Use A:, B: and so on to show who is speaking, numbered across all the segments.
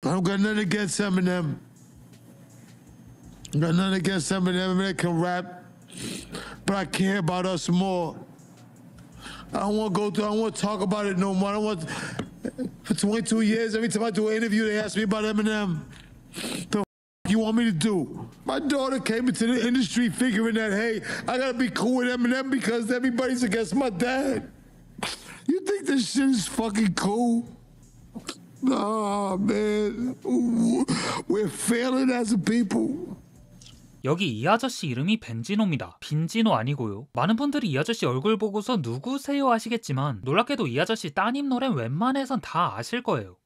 A: I don't got nothing against Eminem. Got nothing against Eminem. Eminem can rap, but I care about us more. I don't want to go through. I don't want to talk about it no more. I don't want. For 22 years, every time I do an interview, they ask me about Eminem. The you want me to do? My daughter came into the industry figuring that, hey, I gotta be cool with Eminem because everybody's against my dad. You think this shit is fucking cool? Nah, man. We're failing as a people.
B: 여기 이 아저씨 이름이 벤지노입니다. 빈지노 아니고요. 많은 분들이 이 아저씨 얼굴 보고서 누구세요 하시겠지만 놀랍게도 이 아저씨 따님 노래 웬만해선 다 아실 거예요.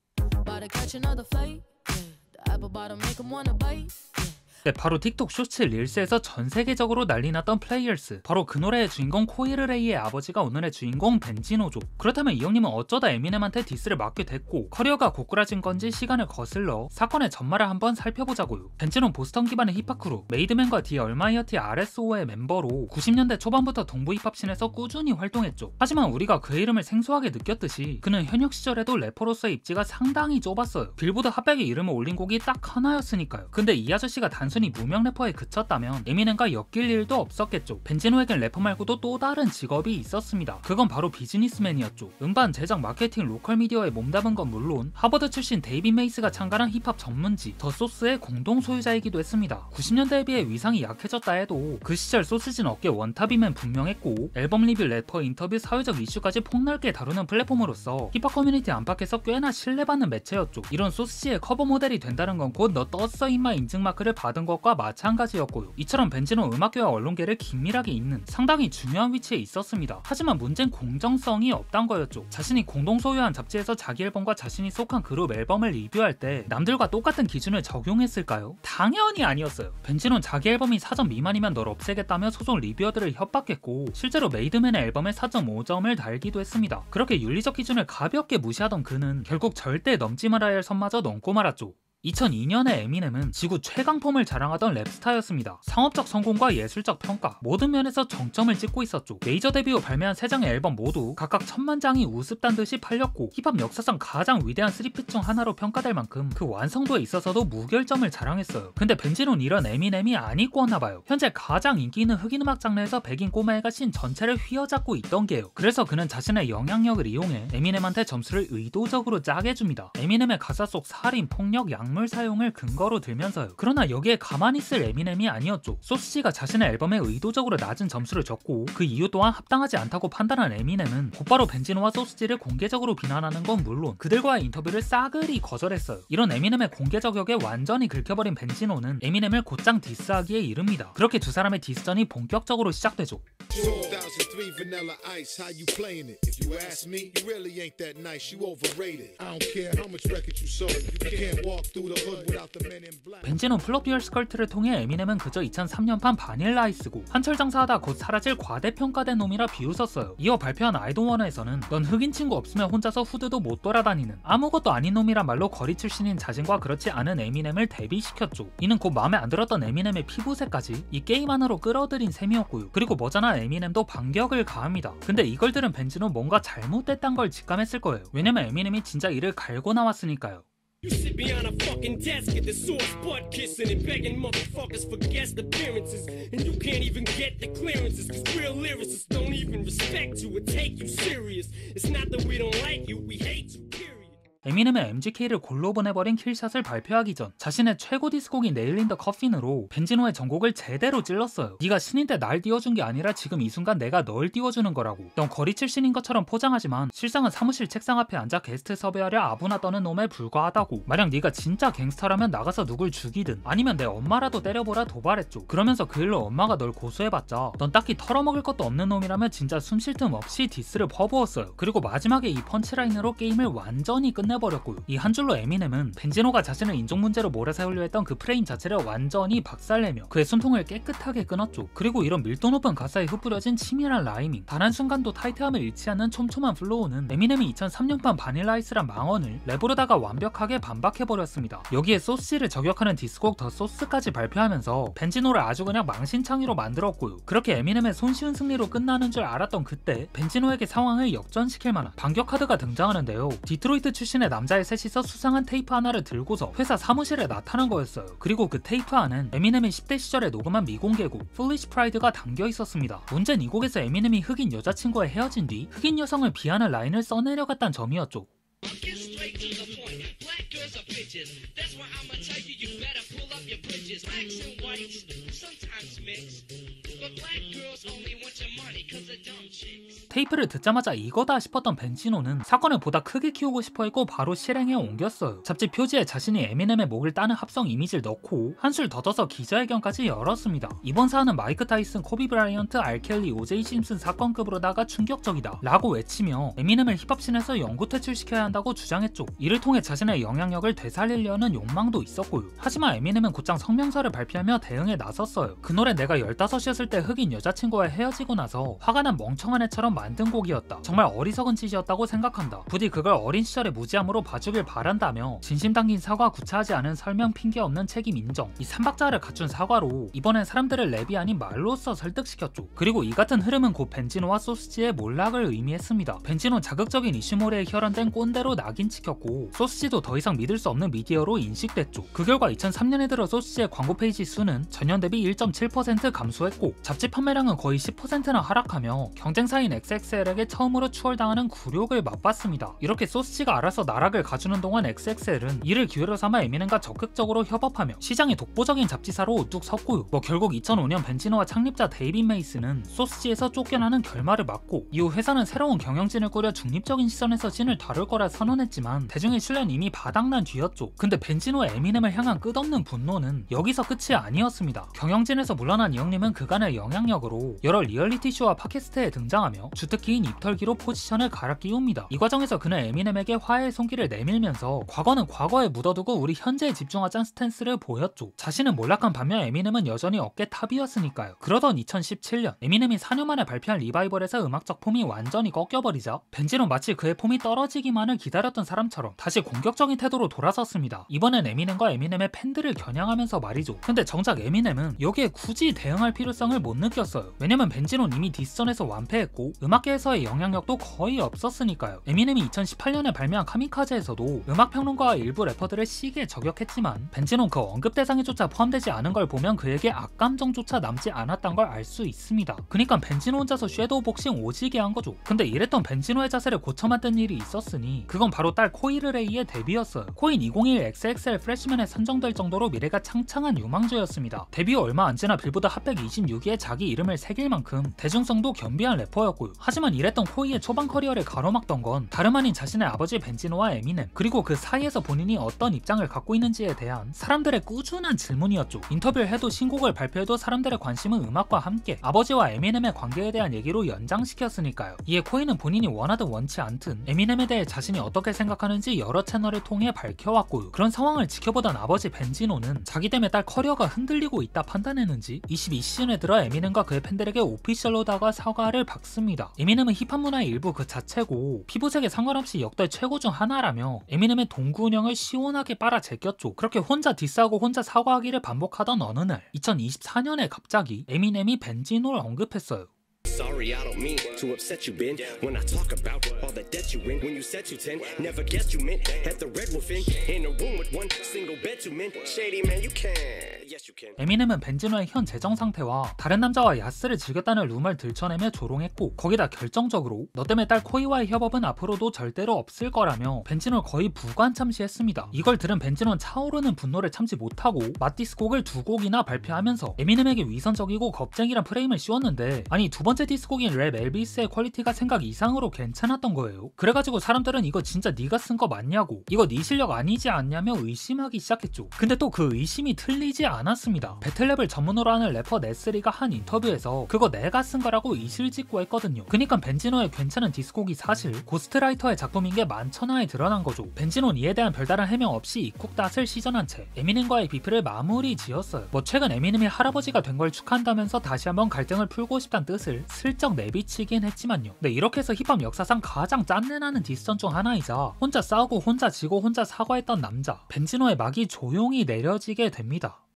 B: 네, 바로 틱톡 쇼츠 릴스에서 전 세계적으로 난리났던 플레이어스, 바로 그 노래의 주인공 코이르레이의 아버지가 오늘의 주인공 벤지노죠. 그렇다면 이 형님은 어쩌다 에미넴한테 디스를 맞게 됐고 커리어가 고꾸라진 건지 시간을 거슬러 사건의 전말을 한번 살펴보자고요. 벤지노는 보스턴 기반의 힙합 크루 메이드맨과 디 얼마이어티 RSO의 멤버로 90년대 초반부터 동부 힙합씬에서 꾸준히 활동했죠. 하지만 우리가 그의 이름을 생소하게 느꼈듯이 그는 현역 시절에도 래퍼로서의 입지가 상당히 좁았어요. 빌보드 핫백에 이름을 올린 곡이 딱 하나였으니까요. 근데 이 아저씨가 단순히 무명 래퍼에 그쳤다면 에미넴과 엮일 일도 없었겠죠. 벤지노에겐 래퍼 말고도 또 다른 직업이 있었습니다. 그건 바로 비즈니스맨이었죠. 음반, 제작, 마케팅, 로컬 미디어에 몸담은 건 물론 하버드 출신 데이빗 메이스가 창간한 힙합 전문지 더 소스의 공동 소유자이기도 했습니다. 90년대에 비해 위상이 약해졌다 해도 그 시절 소스지는 업계 원탑이면 분명했고 앨범 리뷰, 래퍼 인터뷰, 사회적 이슈까지 폭넓게 다루는 플랫폼으로서 힙합 커뮤니티 안팎에서 꽤나 신뢰받는 매체였죠. 이런 소스지의 커버 모델이 된다는 건 곧 너 떴어 임마 인증마크를 받은 것과 마찬가지였고요. 이처럼 벤지노 음악계와 언론계를 긴밀하게 잇는 상당히 중요한 위치에 있었습니다. 하지만 문제는 공정성이 없단 거였죠. 자신이 공동 소유한 잡지에서 자기 앨범과 자신이 속한 그룹 앨범을 리뷰할 때 남들과 똑같은 기준을 적용했을까요? 당연히 아니었어요. 벤지노는 자기 앨범이 4점 미만이면 널 없애겠다며 소속 리뷰어들을 협박했고 실제로 메이드맨의 앨범에 4.5점을 달기도 했습니다. 그렇게 윤리적 기준을 가볍게 무시하던 그는 결국 절대 넘지 말아야 할 선마저 넘고 말았죠. 2002년에 에미넴은 지구 최강폼을 자랑하던 랩스타였습니다. 상업적 성공과 예술적 평가 모든 면에서 정점을 찍고 있었죠. 메이저 데뷔 후 발매한 3장의 앨범 모두 각각 1000만 장이 우습단 듯이 팔렸고 힙합 역사상 가장 위대한 3핏 중 하나로 평가될 만큼 그 완성도에 있어서도 무결점을 자랑했어요. 근데 벤지노는 이런 에미넴이 안 이꼬았나봐요. 현재 가장 인기 있는 흑인 음악 장르에서 백인 꼬마애가 신 전체를 휘어잡고 있던 게요. 그래서 그는 자신의 영향력을 이용해 에미넴한테 점수를 의도적으로 짜게 줍니다. 에미넴의 가사 속 살인, 폭력, 약물 사용을 근거로 들면서요. 그러나 여기에 가만히 있을 에미넴이 아니었죠. 소스지가 자신의 앨범에 의도적으로 낮은 점수를 줬고 그 이유 또한 합당하지 않다고 판단한 에미넴은 곧바로 벤지노와 소스지를 공개적으로 비난하는 건 물론 그들과의 인터뷰를 싸그리 거절했어요. 이런 에미넴의 공개 저격에 완전히 긁혀버린 벤지노는 에미넴을 곧장 디스하기에 이릅니다. 그렇게 두 사람의 디스전이 본격적으로 시작되죠. 벤지노 플로피얼 스컬트를 통해 에미넴은 그저 2003년판 바닐라 아이스고 한철 장사하다 곧 사라질 과대평가된 놈이라 비웃었어요. 이어 발표한 I Don't Wanna'에서는 넌 흑인 친구 없으면 혼자서 후드도 못 돌아다니는 아무것도 아닌 놈이란 말로 거리 출신인 자신과 그렇지 않은 에미넴을 대비시켰죠. 이는 곧 마음에 안 들었던 에미넴의 피부색까지 이 게임 안으로 끌어들인 셈이었고요. 그리고 머지않아 에미넴도 반격을 가합니다. 근데 이걸 들은 벤지노 뭔가 잘못됐단 걸 직감했을 거예요. 왜냐면 에미넴이 진짜 이를 갈고 나왔으니까요. You sit behind a fucking desk at the source butt kissing and begging motherfuckers for guest appearances and you can't even get the clearances cause real lyricists don't even respect you or take you serious. It's not that we don't like you, we hate you, period. 에미넴의 MGK를 골로 보내버린 킬샷을 발표하기 전 자신의 최고 디스곡인 네일 인 더 커핀으로 벤지노의 전곡을 제대로 찔렀어요. 네가 신인 때 날 띄워준 게 아니라 지금 이 순간 내가 널 띄워주는 거라고. 넌 거리 출신인 것처럼 포장하지만 실상은 사무실 책상 앞에 앉아 게스트 섭외하려 아부나 떠는 놈에 불과하다고. 만약 네가 진짜 갱스터라면 나가서 누굴 죽이든 아니면 내 엄마라도 때려보라 도발했죠. 그러면서 그 일로 엄마가 널 고소해봤자 넌 딱히 털어먹을 것도 없는 놈이라면 진짜 숨쉴 틈 없이 디스를 퍼부었어요. 그리고 마지막에 이 펀치라인으로 게임을 완전히 끝내버렸고요. 이 한 줄로 에미넴은 벤지노가 자신을 인종 문제로 몰아세우려 했던 그 프레임 자체를 완전히 박살내며 그의 숨통을 깨끗하게 끊었죠. 그리고 이런 밀도 높은 가사에 흩뿌려진 치밀한 라이밍, 단 한순간도 타이트함을 잃지 않는 촘촘한 플로우는 에미넴이 2003년판 바닐라 아이스란 망언을 랩으로다가 완벽하게 반박해버렸습니다. 여기에 소스지를 저격하는 디스곡 더 소스까지 발표하면서 벤지노를 아주 그냥 망신창이로 만들었고요. 그렇게 에미넴의 손쉬운 승리로 끝나는 줄 알았던 그때 벤지노에게 상황을 역전시킬 만한 반격 카드가 등장하는데요. 디트로이트 출신의 연예인의 남자의 셋이서 수상한 테이프 하나를 들고서 회사 사무실에 나타난 거였어요. 그리고 그 테이프 안은 에미넴이 10대 시절에 녹음한 미공개곡 Foolish Pride가 담겨 있었습니다. 문제는 이 곡에서 에미넴이 흑인 여자친구와 헤어진 뒤 흑인 여성을 비하하는 라인을 써내려갔다는 점이었죠. 테이프를 듣자마자 이거다 싶었던 벤지노는 사건을 보다 크게 키우고 싶어했고 바로 실행에 옮겼어요. 잡지 표지에 자신이 에미넴의 목을 따는 합성 이미지를 넣고 한술 더 떠서 기자회견까지 열었습니다. 이번 사안은 마이크 타이슨, 코비 브라이언트, 알켈리, 오제이 심슨 사건급으로다가 충격적이다 라고 외치며 에미넴을 힙합씬에서 영구 퇴출시켜야 한다고 주장했죠. 이를 통해 자신의 영향력을 되살리려는 욕망도 있었고요. 하지만 에미넴은 곧장 성명서를 발표하며 대응에 나섰어요. 그 노래 내가 15이었을 때 흑인 여자친구와 헤어지고 나서 화가 난 멍청한 애처럼 만든 곡이었다. 정말 어리석은 짓이었다고 생각한다. 부디 그걸 어린 시절의 무지함으로 봐주길 바란다며 진심 담긴 사과, 구차하지 않은 설명, 핑계 없는 책임 인정, 이 3박자를 갖춘 사과로 이번엔 사람들을 랩이 아닌 말로써 설득시켰죠. 그리고 이 같은 흐름은 곧 벤지노와 소스지의 몰락을 의미했습니다. 벤지노는 자극적인 이슈몰에 혈안된 꼰대로 낙인찍혔고 소스지도 더 이상 믿을 수 없는 미디어로 인식됐죠. 그 결과 2003년에 들어 소스지의 광고 페이지 수는 전년 대비 1.7% 감소했고 잡지 판매량은 거의 10%나 하락하며 경쟁사인 XXL에게 처음으로 추월당하는 굴욕을 맛봤습니다. 이렇게 소스지가 알아서 나락을 가주는 동안 XXL은 이를 기회로 삼아 에미넴과 적극적으로 협업하며 시장의 독보적인 잡지사로 우뚝 섰고요. 결국 2005년 벤지노와 창립자 데이빗 메이스는 소스지에서 쫓겨나는 결말을 맞고 이후 회사는 새로운 경영진을 꾸려 중립적인 시선에서 진을 다룰 거라 선언했지만 대중의 신뢰는 이미 바닥난 뒤였죠. 근데 벤지노와 에미넴을 향한 끝없는 분노는 여기서 끝이 아니었습니다. 경영진에서 물러난 이 형님은 그간의 영향력으로 여러 리얼리티쇼와 팟캐스트에 등장하며 주특기인 입털기로 포지션을 갈아 끼웁니다. 이 과정에서 그는 에미넴에게 화해의 손길을 내밀면서 과거는 과거에 묻어두고 우리 현재에 집중하자는 스탠스를 보였죠. 자신은 몰락한 반면 에미넴은 여전히 어깨탑이었으니까요. 그러던 2017년 에미넴이 4년 만에 발표한 리바이벌에서 음악적 폼이 완전히 꺾여버리자 벤지노는 마치 그의 폼이 떨어지기만을 기다렸던 사람처럼 다시 공격적인 태도로 돌아섰습니다. 이번엔 에미넴과 에미넴의 팬들을 겨냥하면서 말이죠. 근데 정작 에미넴은 여기에 굳이 대응할 필요성을 못 느꼈어요. 왜냐면 벤지노는 이미 디스전에서 완패했고 음악계에서의 영향력도 거의 없었으니까요. 에미넴이 2018년에 발매한 카미카제에서도 음악평론가와 일부 래퍼들의 시기에 저격했지만 벤지노는 그 언급 대상에조차 포함되지 않은 걸 보면 그에게 악감정조차 남지 않았던 걸 알 수 있습니다. 그니까 벤지노 혼자서 섀도우 복싱 오지게 한 거죠. 근데 이랬던 벤지노의 자세를 고쳐 만든 일이 있었으니 그건 바로 딸 코이르레이의 데뷔였어요. 코인 2021 XXL 프레시맨에 선정될 정도로 미래가 창창한 유망주였습니다. 데뷔 얼마 안 지나 빌보드 핫백 26위에 자기 이름을 새길 만큼 대중성도 겸비한 래퍼였고요. 하지만 이랬던 코이의 초반 커리어를 가로막던 건 다름 아닌 자신의 아버지 벤지노와 에미넴 그리고 그 사이에서 본인이 어떤 입장을 갖고 있는지에 대한 사람들의 꾸준한 질문이었죠. 인터뷰를 해도 신곡을 발표해도 사람들의 관심은 음악과 함께 아버지와 에미넴의 관계에 대한 얘기로 연장시켰으니까요. 이에 코이는 본인이 원하든 원치 않든 에미넴에 대해 자신이 어떻게 생각하는지 여러 채널을 통해 밝혀왔고요. 그런 상황을 지켜보던 아버지 벤지노는 자기 때문에 딸 커리어가 흔들리고 있다 판단했는지 22시즌에 들어 에미넴과 그의 팬들에게 오피셜로다가 사과를 받습니다. 에미넴은 힙합 문화의 일부 그 자체고 피부색에 상관없이 역대 최고 중 하나라며 에미넴의 동구 운영을 시원하게 빨아 제꼈죠. 그렇게 혼자 디스하고 혼자 사과하기를 반복하던 어느 날 2024년에 갑자기 에미넴이 벤지노를 언급했어요.
C: Sorry, I don't mean to upset you, Ben. When I talk about all the debt you in, when you said you 10, never guessed you meant at the Red Wolf Inn, in a room with one single bed to men. Shady man, you can. Yes, you can.
B: 에미넴은 벤지노의 현 재정 상태와 다른 남자와 야스를 즐겼다는 루머를 들춰내며 조롱했고 거기다 결정적으로 너 때문에 딸 코이와의 협업은 앞으로도 절대로 없을 거라며 벤지노를 거의 부관참시했습니다. 이걸 들은 벤지노는 차오르는 분노를 참지 못하고 맛디스 곡을 2곡이나 발표하면서 에미넴에게 위선적이고 겁쟁이란 프레임을 씌웠는데 아니 두 번째 디스곡인 랩 엘비스의 퀄리티가 생각 이상으로 괜찮았던 거예요. 그래가지고 사람들은 이거 진짜 네가 쓴 거 맞냐고 이거 네 실력 아니지 않냐며 의심하기 시작했죠. 근데 또 그 의심이 틀리지 않았습니다. 배틀랩을 전문으로 하는 래퍼 네스리가 한 인터뷰에서 그거 내가 쓴 거라고 이실직고 했거든요. 그니까 벤지노의 괜찮은 디스곡이 사실 고스트라이터의 작품인 게 만천하에 드러난 거죠. 벤지노는 이에 대한 별다른 해명 없이 입국닷을 시전한 채 에미넴과의 비프를 마무리 지었어요. 최근 에미넴이 할아버지가 된 걸 축하한다면서 다시 한번 갈등을 풀고 싶다는 뜻을 슬쩍 내비치긴 했지만요. 근데 이렇게 해서 힙합 역사상 가장 짠내나는 디스전 중 하나이자 혼자 싸우고 혼자 지고 혼자 사과했던 남자 벤지노의 막이 조용히 내려지게 됩니다.